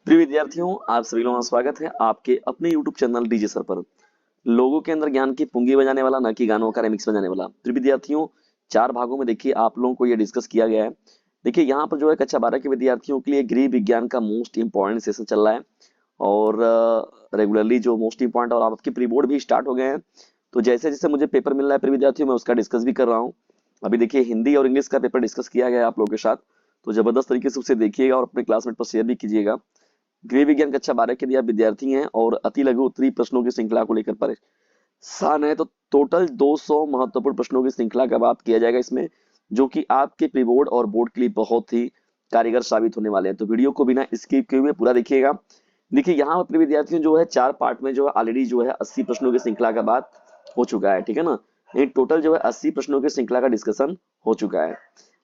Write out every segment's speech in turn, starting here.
प्रिय विद्यार्थियों, आप सभी लोगों का स्वागत है आपके अपने YouTube चैनल डीजे सर पर। लोगों के अंदर ज्ञान की पुंगी बजाने वाला, न कि गानों का रिमिक्स बजाने वाला। प्रिय विद्यार्थियों, 4 भागों में देखिए आप लोगों को ये डिस्कस किया गया है। देखिए यहाँ पर जो है कक्षा 12 के विद्यार्थियों के लिए गृह विज्ञान का मोस्ट इंपॉर्टेंट सेशन चल रहा है और रेगुलरली जो मोस्ट इंपॉर्टेंट और आपके प्री बोर्ड भी स्टार्ट हो गए हैं। तो जैसे जैसे मुझे पेपर मिल रहा है प्रिय विद्यार्थियों, मैं उसका डिस्कस भी कर रहा हूँ। अभी देखिए हिंदी और इंग्लिश का पेपर डिस्कस किया गया है आप लोगों के साथ, तो जबरदस्त तरीके से उसे देखिएगा और अपने क्लासमेट पर शेयर भी कीजिएगा। गृह विज्ञान कक्षा 12 के लिए आप विद्यार्थी हैं और अति लघु उत्तरीय प्रश्नों की श्रृंखला को लेकर परेशान है, तो टोटल 200 महत्वपूर्ण प्रश्नों की श्रृंखला का बात किया जाएगा इसमें, जो कि आपके प्री बोर्ड और बोर्ड के लिए बहुत ही कारगर साबित होने वाले हैं। तो वीडियो को बिना स्किप किए हुए पूरा देखिएगा। देखिए यहाँ पर विद्यार्थियों जो है 4 पार्ट में जो है ऑलरेडी जो है 80 प्रश्नों की श्रृंखला का बात हो चुका है, ठीक है ना। ये टोटल जो है 80 प्रश्नों की श्रृंखला का डिस्कशन हो चुका है।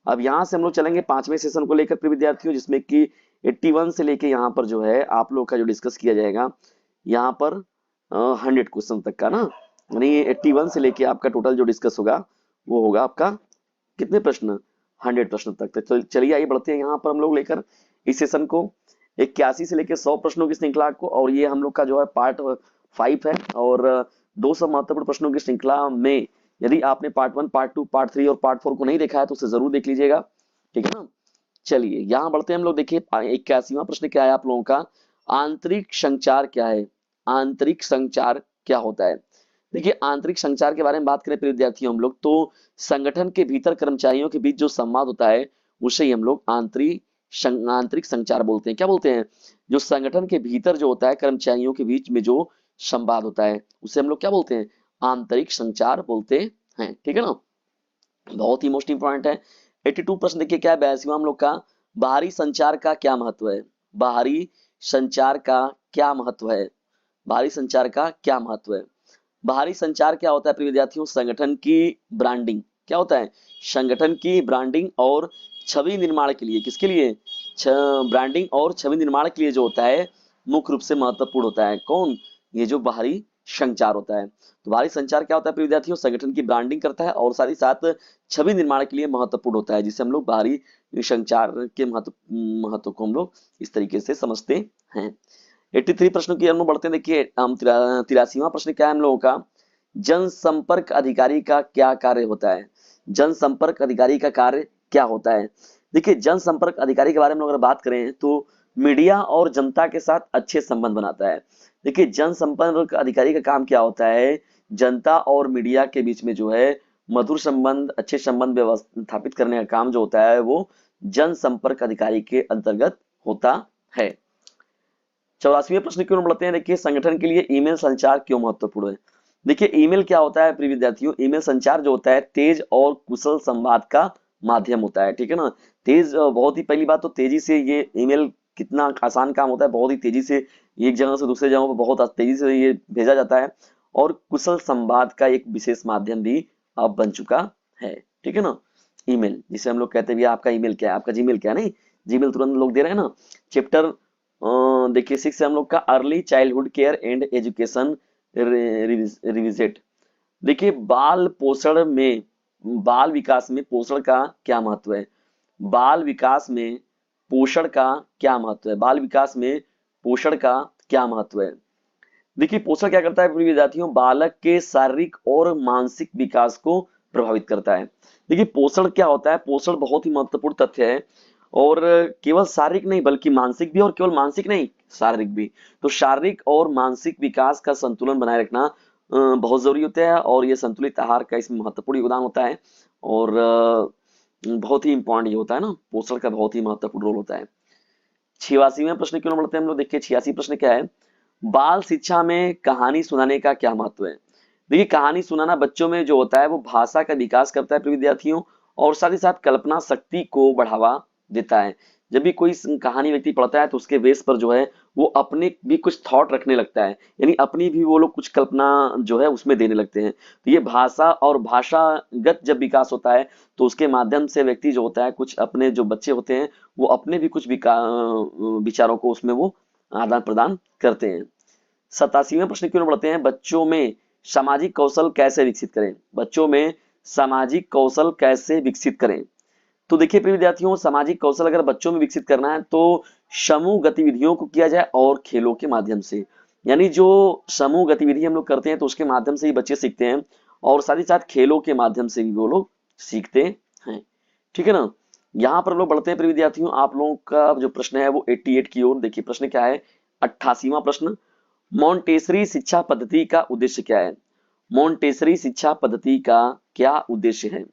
अब यहाँ से हम लोग चलेंगे 5वें सेशन को लेकर प्रिय विद्यार्थियों, जिसमें कि 81 से लेके यहाँ पर जो है आप लोग का जो डिस्कस किया जाएगा यहाँ पर 100 क्वेश्चन तक का ना, यानी 81 से लेके आपका टोटल जो डिस्कस होगा वो होगा आपका कितने प्रश्न, 100 प्रश्न तक। तो चलिए आइए बढ़ते हैं यहाँ पर हम लोग लेकर इस सेशन को 81 से लेकर 100 प्रश्नों की श्रृंखला को, और ये हम लोग का जो है पार्ट 5 है। और 200 महत्वपूर्ण प्रश्नों की श्रृंखला में यदि आपने पार्ट 1, पार्ट 2, पार्ट 3 और पार्ट 4 को नहीं देखा है तो उसे जरूर देख लीजिएगा, ठीक है ना। चलिए यहाँ बढ़ते हैं हम लोग। देखिए 81वां प्रश्न क्या है आप लोगों का, आंतरिक संचार क्या है। आंतरिक संचार क्या होता है। देखिए आंतरिक संचार के बारे में बात करें प्रिय विद्यार्थियों हम लोग, तो संगठन के भीतर कर्मचारियों के बीच जो संवाद होता है उसे ही हम लोग आंतरिक संचार बोलते हैं। क्या बोलते हैं, जो संगठन के भीतर जो होता है कर्मचारियों के बीच में जो संवाद होता है उसे हम लोग क्या बोलते हैं, आंतरिक संचार बोलते हैं, ठीक है ना। बहुत ही मोस्ट इंपॉर्टेंट है। 82 प्रश्न देखिए क्या है 82वां हम लोग का, बाहरी संचार का क्या महत्व है। बाहरी संचार का क्या महत्व है। बाहरी संचार का क्या महत्व है। बाहरी संचार क्या होता है प्रिय विद्यार्थियों, संगठन की ब्रांडिंग। क्या होता है, संगठन की ब्रांडिंग और छवि निर्माण के लिए, किसके लिए, ब्रांडिंग और छवि निर्माण के लिए जो होता है मुख्य रूप से महत्वपूर्ण होता है। कौन, ये जो बाहरी संचार होता है। तो बाहरी संचार क्या होता है प्रिय विद्यार्थियों, संगठन की ब्रांडिंग करता है और साथ ही साथ छवि निर्माण के लिए महत्वपूर्ण होता है, जिसे हम लोग बाहरी संचार के महत्व को हम लोग इस तरीके से समझते हैं। 83 प्रश्नों की हम लोग बढ़ते हैं। देखिए हम 83वां प्रश्न क्या है हम लोगों का, जनसंपर्क अधिकारी का क्या कार्य होता है। जनसंपर्क अधिकारी का कार्य क्या होता है। देखिए जनसंपर्क अधिकारी के बारे में अगर बात करें तो मीडिया और जनता के साथ अच्छे संबंध बनाता है। देखिए जनसंपर्क अधिकारी का काम क्या होता है, जनता और मीडिया के बीच में जो है मधुर संबंध, अच्छे संबंध व्यवस्थापित करने का काम जो होता है वो जनसंपर्क अधिकारी के अंतर्गत होता है। 84वें प्रश्न की ओर बढ़ते हैं। देखिए संगठन के लिए ईमेल संचार क्यों महत्वपूर्ण है। देखिए ईमेल क्या होता है प्रिय विद्यार्थियों, ईमेल संचार जो होता है तेज और कुशल संवाद का माध्यम होता है, ठीक है ना। तेज बहुत ही पहली बात तो तेजी से ये ईमेल कितना आसान काम होता है, बहुत ही तेजी से एक जगह से दूसरे जगह पर बहुत तेजी से ये भेजा जाता है, और कुशल संवाद का एक विशेष माध्यम भी अब बन चुका है, ठीक है ना। ईमेल जिसे हम लोग कहते हैं भैया आपका ईमेल क्या है, आपका जीमेल क्या है, नहीं जीमेल तुरंत लोग दे रहे हैं ना। चैप्टर देखिए 6 से हम लोग का early childhood care and education revisit. देखिए बाल पोषण में, बाल विकास में पोषण का क्या महत्व है। बाल विकास में पोषण का क्या महत्व है। बाल विकास में पोषण का क्या महत्व है। देखिए पोषण क्या करता है विद्यार्थियों, बालक के शारीरिक और मानसिक विकास को प्रभावित करता है। देखिए पोषण क्या होता है, पोषण बहुत ही महत्वपूर्ण तथ्य है, और केवल शारीरिक नहीं बल्कि मानसिक भी, और केवल मानसिक नहीं शारीरिक भी। तो शारीरिक और मानसिक विकास का संतुलन बनाए रखना बहुत जरूरी होता है, और ये संतुलित आहार का इसमें महत्वपूर्ण योगदान होता है, और बहुत ही इंपॉर्टेंट ये होता है ना, पोषण का बहुत ही महत्वपूर्ण रोल होता है। 86वें प्रश्न की ओर बढ़ते हैं हम लोग। देखिए 86 प्रश्न क्या है, बाल शिक्षा में कहानी सुनाने का क्या महत्व है। देखिए कहानी सुनाना बच्चों में जो होता है वो भाषा का विकास करता है विद्यार्थियों, और साथ ही साथ कल्पना शक्ति को बढ़ावा देता है। जब भी कोई कहानी व्यक्ति पढ़ता है तो उसके बेस पर जो है वो अपने भी कुछ थॉट रखने लगता है, यानी अपनी भी वो लोग कुछ कल्पना जो है उसमें देने लगते हैं। तो ये भाषा और भाषागत जब विकास होता है तो उसके माध्यम से व्यक्ति जो होता है कुछ अपने जो बच्चे होते हैं वो अपने भी कुछ विचारों को उसमें वो आदान प्रदान करते हैं। 87वें प्रश्न की ओर बढ़ते हैं, बच्चों में सामाजिक कौशल कैसे विकसित करें। बच्चों में सामाजिक कौशल कैसे विकसित करें। तो देखिए प्रिय विद्यार्थियों, सामाजिक कौशल अगर बच्चों में विकसित करना है तो समूह गतिविधियों को किया जाए और खेलों के माध्यम से। यानी जो समूह गतिविधि हम लोग करते हैं तो उसके माध्यम से ही बच्चे सीखते हैं, और साथ ही साथ खेलों के माध्यम से भी वो लोग सीखते हैं। ठीक है ना। यहाँ पर लोग बढ़ते हैं प्रिय विद्यार्थियों, आप लोगों का जो प्रश्न है वो 88 की ओर। देखिए प्रश्न क्या है, 88वां प्रश्न, मॉन्टेसरी शिक्षा पद्धति का उद्देश्य क्या है? मॉन्टेसरी शिक्षा पद्धति का क्या उद्देश्य है?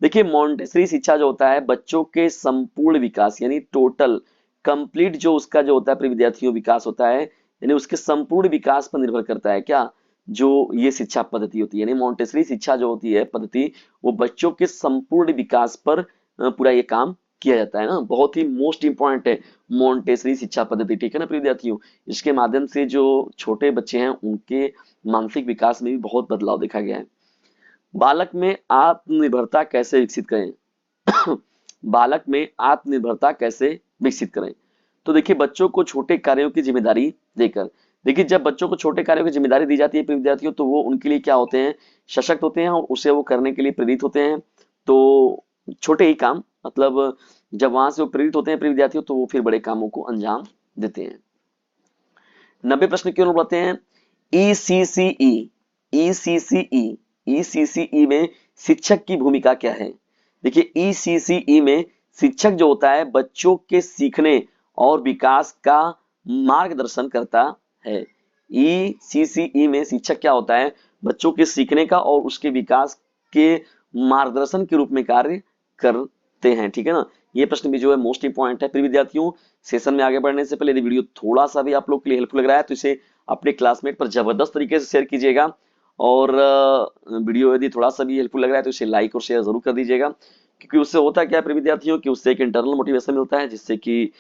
देखिए मॉन्टेसरी शिक्षा जो होता है बच्चों के संपूर्ण विकास यानी टोटल कंप्लीट जो उसका जो होता है प्रिय विद्यार्थियों विकास होता है, यानी उसके संपूर्ण विकास पर निर्भर करता है क्या, जो ये शिक्षा पद्धति होती है। यानी मॉन्टेसरी शिक्षा जो होती है पद्धति, वो बच्चों के संपूर्ण विकास पर पूरा ये काम किया जाता है ना। बहुत ही मोस्ट इंपॉर्टेंट है मॉन्टेसरी शिक्षा पद्धति। ठीक है ना प्रिय विद्यार्थियों, इसके माध्यम से जो छोटे बच्चे हैं उनके मानसिक विकास में भी बहुत बदलाव देखा गया है। बालक में आत्मनिर्भरता कैसे विकसित करें? बालक में आत्मनिर्भरता कैसे विकसित करें? तो देखिए बच्चों को छोटे कार्यों की जिम्मेदारी देकर। देखिए जब बच्चों को छोटे कार्यों की जिम्मेदारी दी जाती है विद्यार्थियों, तो वो उनके लिए क्या होते हैं, सशक्त होते हैं और उसे वो करने के लिए प्रेरित होते हैं। तो छोटे ही काम, मतलब जब वहां से वो प्रेरित होते हैं विद्यार्थियों, तो वो फिर बड़े कामों को अंजाम देते हैं। 90 प्रश्न की ओर बढ़ते हैं। ईसीसीई ईसीसीई ईसीसीई में शिक्षक की भूमिका क्या है? देखिए ईसीसीई में शिक्षक जो होता है बच्चों के सीखने और विकास का मार्गदर्शन करता है। ईसीसीई में शिक्षक क्या होता है, बच्चों के सीखने का और उसके विकास के मार्गदर्शन के रूप में कार्य करते हैं। ठीक है ना। ये प्रश्न भी जो है मोस्ट इंपॉर्टेंट है प्रिय विद्यार्थियों। सेशन में आगे बढ़ने से पहले यदि वीडियो थोड़ा सा भी आप लोग के लिए हेल्पफुल लग रहा है तो इसे अपने क्लासमेट पर जबरदस्त तरीके से शेयर कीजिएगा, और वीडियो यदि थोड़ा सा भी हेल्पफुल लग रहा है तो इसे लाइक और शेयर जरूर कर दीजिएगा, क्योंकि उससे होता क्या है प्रिय विद्यार्थियों कि उससे एक इंटरनल मोटिवेशन मिलता है, जिससे कि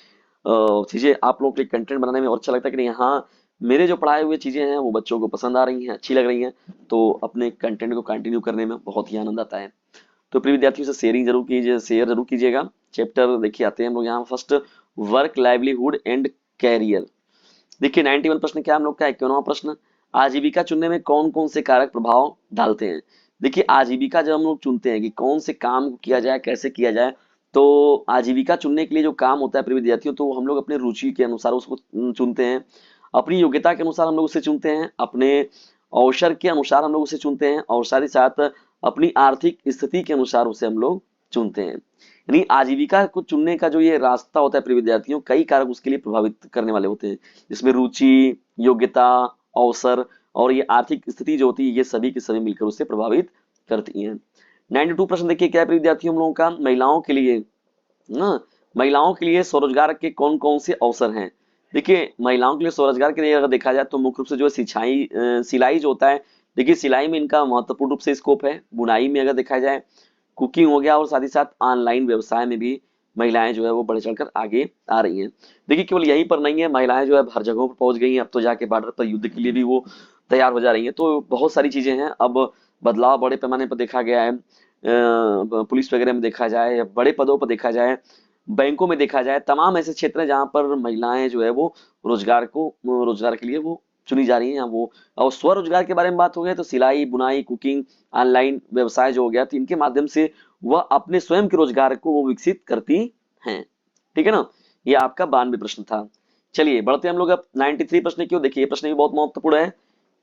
चीजें आप लोगों के लिए कंटेंट बनाने में और अच्छा लगता है कि नहीं, हाँ मेरे जो पढ़ाए हुए चीजें हैं वो बच्चों को पसंद आ रही हैं, अच्छी लग रही हैं, तो अपने कंटेंट को कंटिन्यू करने में बहुत ही आनंद आता है। तो प्रिय विद्यार्थियों से शेयरिंग जरूर कीजिए, शेयर जरूर कीजिएगा। चैप्टर देखिए आते हैं हम लोग यहाँ first, work livelihood and career. देखिए 91 प्रश्न क्या हम लोग का 51वां प्रश्न, आजीविका चुनने में कौन कौन से कारक प्रभाव डालते हैं? देखिए आजीविका जब हम लोग चुनते हैं कि कौन से काम किया जाए, कैसे किया जाए, तो आजीविका चुनने के लिए जो काम होता है प्रिय विद्यार्थियों, तो हम लोग अपने रुचि के अनुसार उसको चुनते हैं, अपनी योग्यता के अनुसार हम लोग उसे चुनते हैं, अपने अवसर के अनुसार हम लोग उसे चुनते हैं, और साथ ही साथ अपनी आर्थिक स्थिति के अनुसार उसे हम लोग चुनते हैं। यानी आजीविका को चुनने का जो ये रास्ता होता है प्रिय विद्यार्थियों, कई कारक उसके लिए प्रभावित करने वाले होते हैं, जिसमें रुचि, योग्यता, अवसर और ये आर्थिक स्थिति जो होती है, ये सभी के सभी मिलकर उससे प्रभावित करती हैं। 92 प्रश्न देखिए क्या है प्रिय विद्यार्थियों हम लोगों का, महिलाओं के लिए ना, महिलाओं के लिए स्वरोजगार के कौन कौन से अवसर हैं? देखिए महिलाओं के लिए स्वरोजगार के लिए अगर देखा जाए तो मुख्य रूप से जो है सिलाई जो होता है, देखिए सिलाई में इनका महत्वपूर्ण रूप से स्कोप है। बुनाई में अगर देखा जाए, कुकिंग हो गया, और साथ ही साथ ऑनलाइन व्यवसाय में भी महिलाएं जो है वो बढ़ चढ़कर आगे आ रही हैं। देखिए केवल यहीं पर नहीं है, महिलाएं जो है हर जगहों पर पहुंच गई हैं, अब तो जाके बॉर्डर पर युद्ध के लिए भी वो तैयार हो जा रही हैं। तो बहुत सारी चीजें हैं, अब बदलाव बड़े पैमाने पर देखा गया है, पुलिस वगैरह में देखा जाए या बड़े पदों पर देखा जाए, बैंकों में देखा जाए, तमाम ऐसे क्षेत्र हैं जहां पर महिलाएं जो है वो रोजगार के लिए वो चुनी जा रही हैं वो। और स्वरोजगार के बारे में बात हो गई तो सिलाई, बुनाई, कुकिंग, ऑनलाइन व्यवसाय जो हो गया, तो इनके माध्यम से वह अपने स्वयं के रोजगार को वो विकसित करती हैं। ठीक है ना। ये आपका 92 प्रश्न था। चलिए बढ़ते हम लोग अब 93 प्रश्न की ओर। देखिए ये प्रश्न भी बहुत महत्वपूर्ण है,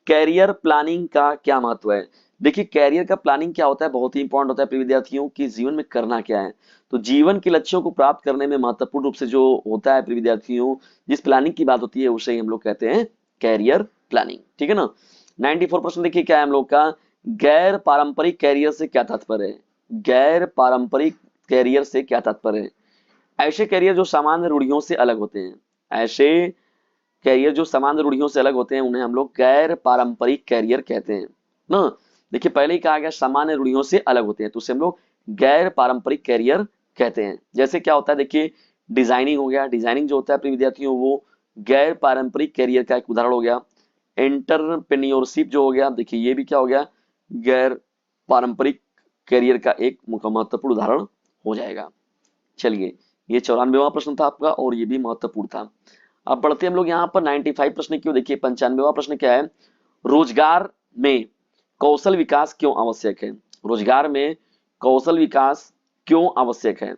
कैरियर प्लानिंग का क्या महत्व है? देखिए कैरियर का प्लानिंग क्या होता है, बहुत ही इंपॉर्टेंट होता है प्रिय विद्यार्थियों कि जीवन में करना क्या है। तो जीवन के लक्ष्यों को प्राप्त करने में महत्वपूर्ण रूप से जो होता है प्रिय विद्यार्थियों, जिस प्लानिंग की बात होती है उसे हम लोग कहते हैं कैरियर प्लानिंग। ठीक है ना। 94 प्रश्न देखिए क्या है हम लोग का, गैर पारंपरिक कैरियर से क्या तात्पर्य है? गैर पारंपरिक कैरियर से क्या तात्पर्य है? ऐसे कैरियर जो सामान्य रूढ़ियों से अलग होते हैं, ऐसे कैरियर जो सामान्य रूढ़ियों से अलग होते हैं उन्हें हम लोग गैर पारंपरिक कैरियर कहते हैं ना। देखिए पहले ही कहा गया सामान्य रूढ़ियों से अलग होते हैं, तो उसे हम लोग गैर पारंपरिक कैरियर कहते हैं। जैसे क्या होता है, देखिए डिजाइनिंग हो गया, डिजाइनिंग जो होता है प्रिय विद्यार्थियों वो गैर पारंपरिक कैरियर का एक उदाहरण हो गया। एंटरप्रेन्योरशिप जो हो गया, देखिए ये भी क्या हो गया, गैर पारंपरिक कैरियर का एक महत्वपूर्ण उदाहरण हो जाएगा। चलिए ये 94वां प्रश्न था आपका और ये भी महत्वपूर्ण था। अब बढ़ते हम लोग यहाँ पर 95 प्रश्न की ओर। देखिए 95वां प्रश्न क्या है, रोजगार में कौशल विकास क्यों आवश्यक है? रोजगार में कौशल विकास क्यों आवश्यक है?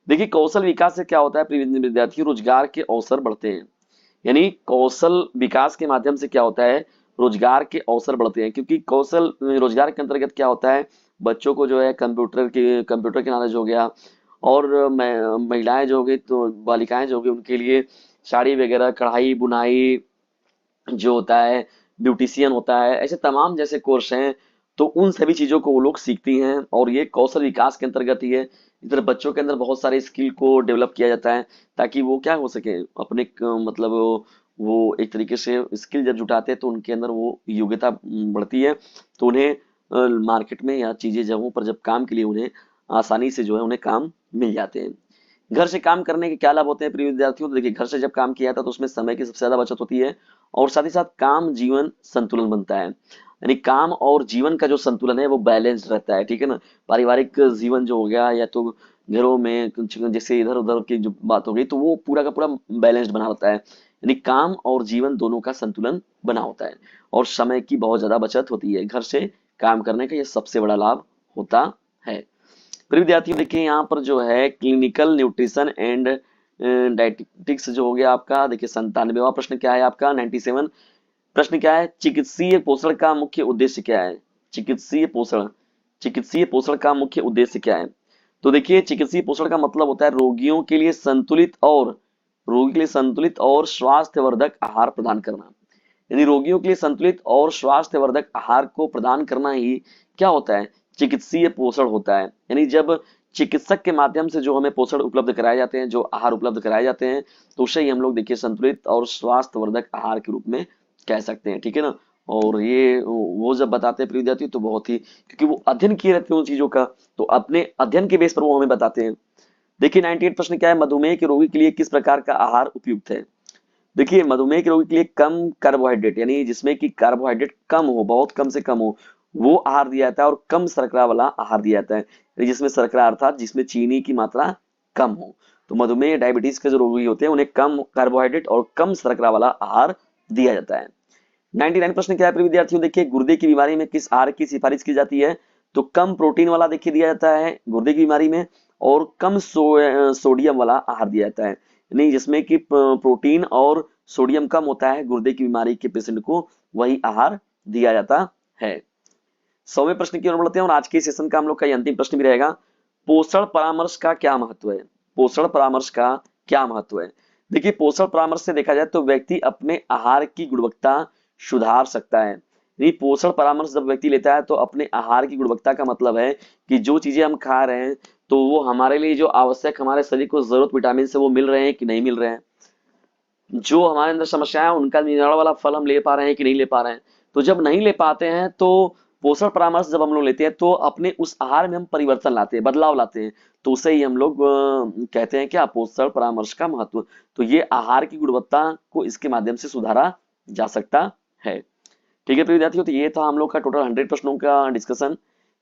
देखिए कौशल विकास से क्या होता है प्रिय विद्यार्थियों, रोजगार के अवसर बढ़ते हैं। यानी कौशल विकास के माध्यम से क्या होता है, रोजगार के अवसर बढ़ते हैं, क्योंकि कौशल रोजगार के अंतर्गत क्या होता है, बच्चों को जो है कंप्यूटर के नॉलेज हो गया, और महिलाएं जो हो गई, तो बालिकाएं जो हो गई, उनके लिए साड़ी वगैरह, कढ़ाई बुनाई जो होता है, ब्यूटिशियन होता है, ऐसे तमाम जैसे कोर्स हैं, तो उन सभी चीजों को वो लोग सीखती हैं, और ये कौशल विकास के अंतर्गत ही है। इधर बच्चों के अंदर बहुत सारे स्किल को डेवलप किया जाता है, ताकि वो क्या हो सके, अपने मतलब वो एक तरीके से स्किल जब जुटाते हैं तो उनके अंदर वो योग्यता बढ़ती है, तो उन्हें मार्केट में या चीजें जगहों पर जब काम के लिए उन्हें आसानी से जो है उन्हें काम मिल जाते हैं। घर से काम करने के क्या लाभ होते हैं प्रिय विद्यार्थियों, तो देखिए घर से जब काम किया जाता है तो उसमें समय की सबसे ज्यादा बचत होती है, और साथ ही साथ काम जीवन संतुलन बनता है। यानी काम और जीवन का जो संतुलन है वो बैलेंस रहता है, ठीक है ना। पारिवारिक जीवन जो हो गया, या तो घरों में कुछ जैसे इधर उधर की जो बात हो गई, तो वो पूरा का पूरा बैलेंस्ड बना होता है। यानी काम और जीवन दोनों का संतुलन बना होता है, और समय की बहुत ज्यादा बचत होती है। घर से काम करने का ये सबसे बड़ा लाभ होता है। फिर विद्यार्थियों देखिए यहाँ पर जो है क्लिनिकल न्यूट्रिशन एंड डायटिक्स जो हो गया आपका, देखिए 97वां प्रश्न क्या है आपका, 97 प्रश्न क्या है, चिकित्सीय पोषण का मुख्य उद्देश्य क्या है। चिकित्सीय पोषण का मुख्य उद्देश्य क्या है। तो देखिए चिकित्सीय पोषण का मतलब होता है रोगी के लिए संतुलित और स्वास्थ्यवर्धक आहार प्रदान करना। यदि रोगियों के लिए संतुलित और स्वास्थ्यवर्धक आहार को प्रदान करना ही क्या होता है, चिकित्सीय पोषण होता है। यानी जब चिकित्सक के माध्यम से जो हमें पोषण उपलब्ध कराए जाते हैं, जो आहार उपलब्ध कराए जाते हैं, तो उसे ही हम लोग देखिए संतुलित और स्वास्थ्यवर्धक आहार के रूप में कह सकते हैं, ठीक है ना। और ये वो जब बताते हैं प्रिय विद्यार्थी, तो बहुत ही, क्योंकि वो अध्ययन किए रहते हैं उन चीजों का, तो अपने अध्ययन के बेस पर वो हमें बताते हैं। देखिए 98 प्रश्न क्या है, मधुमेह के रोगी के लिए किस प्रकार का आहार उपयुक्त है। देखिए मधुमेह के रोगी के लिए कम कार्बोहाइड्रेट, यानी जिसमें कि कार्बोहाइड्रेट कम हो, बहुत कम से कम हो, वो आहार दिया जाता है, और कम शर्करा वाला आहार दिया जाता है, यानी जिसमें शर्करा अर्थात जिसमें चीनी की मात्रा कम हो। तो मधुमेह डायबिटीज के जो रोगी होते हैं उन्हें कम कार्बोहाइड्रेट और कम शर्करा वाला आहार दिया जाता है। 99 प्रश्न क्या है प्रिय विद्यार्थियों, देखिए गुर्दे की बीमारी में किस आहार की सिफारिश की जाती है। तो कम प्रोटीन वाला देखिए दिया जाता है गुर्दे की बीमारी में, और कम सोडियम वाला आहार दिया जाता है, नहीं जिसमें कि प्रोटीन और सोडियम कम होता है गुर्दे की बीमारी के पेशेंट को, वही आहार दिया जाता है। 100वें प्रश्न की ओर बढ़ते हैं, और आज के सेशन का हम लोग का ये अंतिम प्रश्न भी रहेगा, पोषण परामर्श का क्या महत्व है। पोषण परामर्श का क्या महत्व है। देखिए पोषण परामर्श से देखा जाए तो व्यक्ति अपने आहार की गुणवत्ता सुधार सकता है। यानी पोषण परामर्श जब व्यक्ति लेता है तो अपने आहार की गुणवत्ता का मतलब है कि जो चीजें हम खा रहे हैं, तो वो हमारे लिए जो आवश्यक, हमारे शरीर को जरूरत विटामिन से वो मिल रहे हैं कि नहीं मिल रहे हैं, जो हमारे अंदर समस्या है उनका निवारण वाला फल हम ले पा रहे हैं कि नहीं ले पा रहे हैं। तो जब नहीं ले पाते हैं, तो पोषण परामर्श जब हम लोग लेते हैं, तो अपने उस आहार में हम परिवर्तन लाते हैं, बदलाव लाते हैं, तो उसे ही हम लोग कहते हैं क्या, पोषण परामर्श का महत्व। तो ये आहार की गुणवत्ता को इसके माध्यम से सुधारा जा सकता है। ठीक है प्रिय विद्यार्थियों, तो ये था हम लोग का टोटल 100 प्रश्नों का डिस्कशन।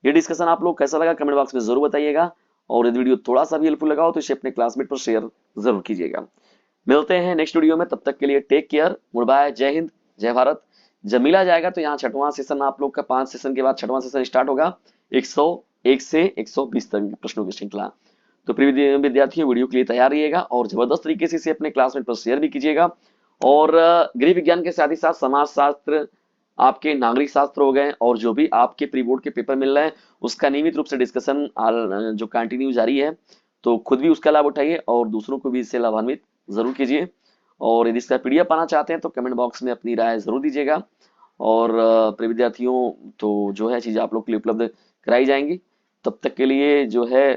ये डिस्कशन आप लोग कैसा लगा कमेंट बॉक्स में जरूर बताइएगा, और यदि वीडियो थोड़ा सा भी हेल्पफुल लगा हो तो इसे अपने क्लासमेट पर शेयर जरूर कीजिएगा। मिलते हैं नेक्स्ट वीडियो में, तब तक के लिए टेक केयर, गुड बाय, जय हिंद, जय भारत। जब मिला जाएगा तो यहाँ छठवां सेशन आप लोग का, 5 सेशन के बाद छठवां सेशन स्टार्ट होगा, 101 से 120 तक प्रश्नों की श्रृंखला। तो प्रिय विद्यार्थियों वीडियो के लिए तैयार रहिएगा, और जबरदस्त तरीके से इसे अपने क्लासमेट पर शेयर भी कीजिएगा। और गृह विज्ञान के साथ ही साथ समाज शास्त्र, आपके नागरिक शास्त्र हो गए, और जो भी आपके प्री बोर्ड के पेपर मिल रहे हैं उसका नियमित रूप से डिस्कशन जो कंटिन्यू जारी है, तो खुद भी उसका लाभ उठाइए और दूसरों को भी इससे लाभान्वित जरूर कीजिए। और यदि इसका पीडीएफ पाना चाहते हैं तो कमेंट बॉक्स में अपनी राय जरूर दीजिएगा। और प्रिय विद्यार्थियों तो जो है चीजें आप लोग के लिए उपलब्ध कराई जाएंगी। तब तक के लिए जो है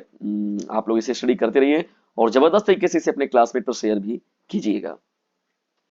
आप लोग इसे स्टडी करते रहिए, और जबरदस्त तरीके से इसे अपने क्लासमेट पर शेयर भी कीजिएगा।